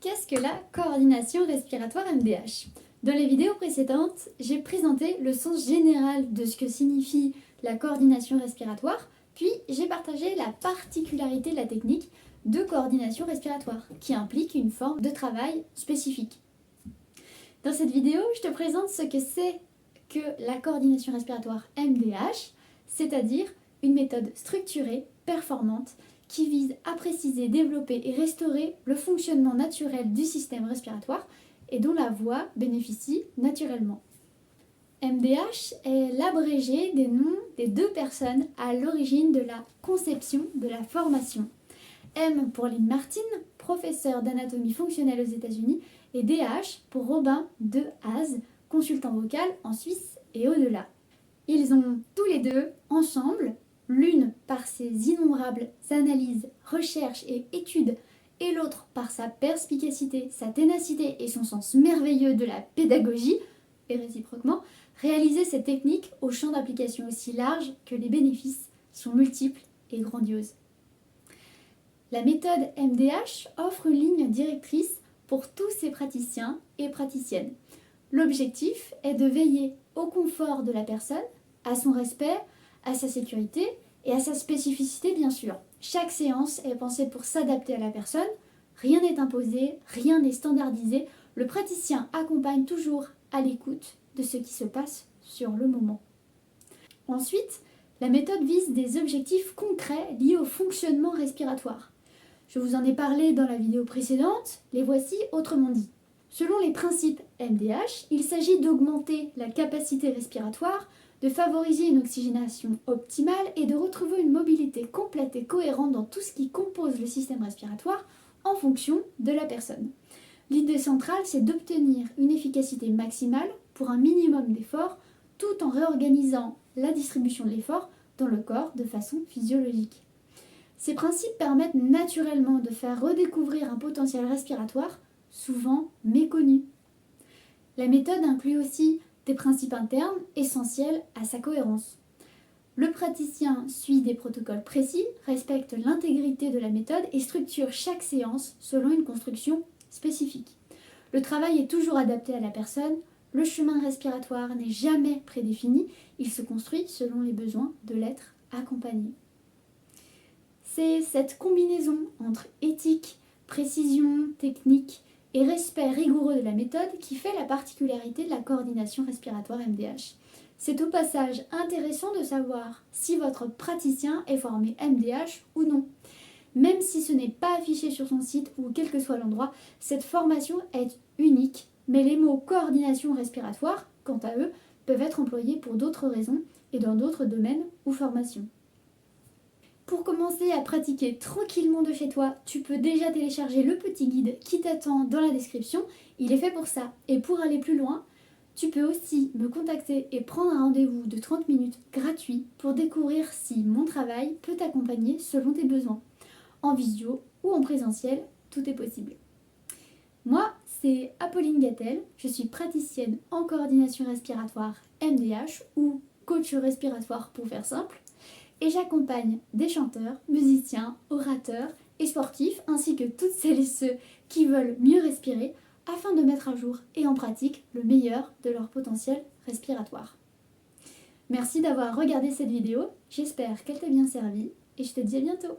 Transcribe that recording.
Qu'est-ce que la coordination respiratoire MDH? Dans les vidéos précédentes, j'ai présenté le sens général de ce que signifie la coordination respiratoire, puis j'ai partagé la particularité de la technique de coordination respiratoire, qui implique une forme de travail spécifique. Dans cette vidéo, je te présente ce que c'est que la coordination respiratoire MDH, c'est-à-dire une méthode structurée, performante, qui vise à préciser, développer et restaurer le fonctionnement naturel du système respiratoire et dont la voix bénéficie naturellement. MDH est l'abrégé des noms des deux personnes à l'origine de la conception de la formation. M pour Lynn Martin, professeur d'anatomie fonctionnelle aux États-Unis, et DH pour Robin de Haas, consultant vocal en Suisse et au-delà. Ils ont tous les deux, ensemble, l'une par ses innombrables analyses, recherches et études, et l'autre par sa perspicacité, sa ténacité et son sens merveilleux de la pédagogie, et réciproquement, réalisé ces techniques au champ d'application aussi large que les bénéfices sont multiples et grandioses. La méthode MDH offre une ligne directrice pour tous ces praticiens et praticiennes. L'objectif est de veiller au confort de la personne, à son respect, à sa sécurité et à sa spécificité bien sûr. Chaque séance est pensée pour s'adapter à la personne, rien n'est imposé, rien n'est standardisé, le praticien accompagne toujours à l'écoute de ce qui se passe sur le moment. Ensuite, la méthode vise des objectifs concrets liés au fonctionnement respiratoire. Je vous en ai parlé dans la vidéo précédente, les voici autrement dit. Selon les principes MDH, il s'agit d'augmenter la capacité respiratoire, de favoriser une oxygénation optimale et de retrouver une mobilité complète et cohérente dans tout ce qui compose le système respiratoire en fonction de la personne. L'idée centrale, c'est d'obtenir une efficacité maximale pour un minimum d'effort tout en réorganisant la distribution de l'effort dans le corps de façon physiologique. Ces principes permettent naturellement de faire redécouvrir un potentiel respiratoire souvent méconnu. La méthode inclut aussi des principes internes essentiels à sa cohérence. Le praticien suit des protocoles précis, respecte l'intégrité de la méthode et structure chaque séance selon une construction spécifique. Le travail est toujours adapté à la personne, le chemin respiratoire n'est jamais prédéfini, il se construit selon les besoins de l'être accompagné. C'est cette combinaison entre éthique, précision, technique et respect rigoureux de la méthode qui fait la particularité de la coordination respiratoire MDH. C'est au passage intéressant de savoir si votre praticien est formé MDH ou non. Même si ce n'est pas affiché sur son site ou quel que soit l'endroit, cette formation est unique, mais les mots coordination respiratoire, quant à eux, peuvent être employés pour d'autres raisons et dans d'autres domaines ou formations. Pour commencer à pratiquer tranquillement de chez toi, tu peux déjà télécharger le petit guide qui t'attend dans la description. Il est fait pour ça. Et pour aller plus loin, tu peux aussi me contacter et prendre un rendez-vous de 30 minutes gratuit pour découvrir si mon travail peut t'accompagner selon tes besoins. En visio ou en présentiel, tout est possible. Moi, c'est Apolline Gattel, je suis praticienne en coordination respiratoire MDH ou coach respiratoire pour faire simple. Et j'accompagne des chanteurs, musiciens, orateurs et sportifs, ainsi que toutes celles et ceux qui veulent mieux respirer, afin de mettre à jour et en pratique le meilleur de leur potentiel respiratoire. Merci d'avoir regardé cette vidéo, j'espère qu'elle t'a bien servi et je te dis à bientôt.